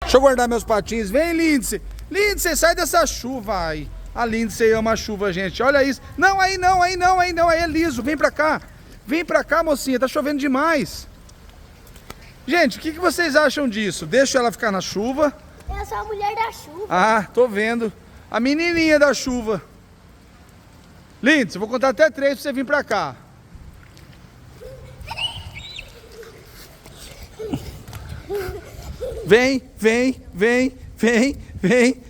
Deixa eu guardar meus patins. Vem, Lindsay. Lindsay, sai dessa chuva aí. A Lindsay ama a chuva, gente. Olha isso. Não, aí não, aí não, aí não. Aí é liso. Vem pra cá. Vem pra cá, mocinha. Tá chovendo demais. Gente, o que vocês acham disso? Deixa ela ficar na chuva. Eu sou a mulher da chuva. Ah, tô vendo. A menininha da chuva. Lindsay, eu vou contar até 3 pra você vir pra cá. Vem, vem, vem, vem, vem.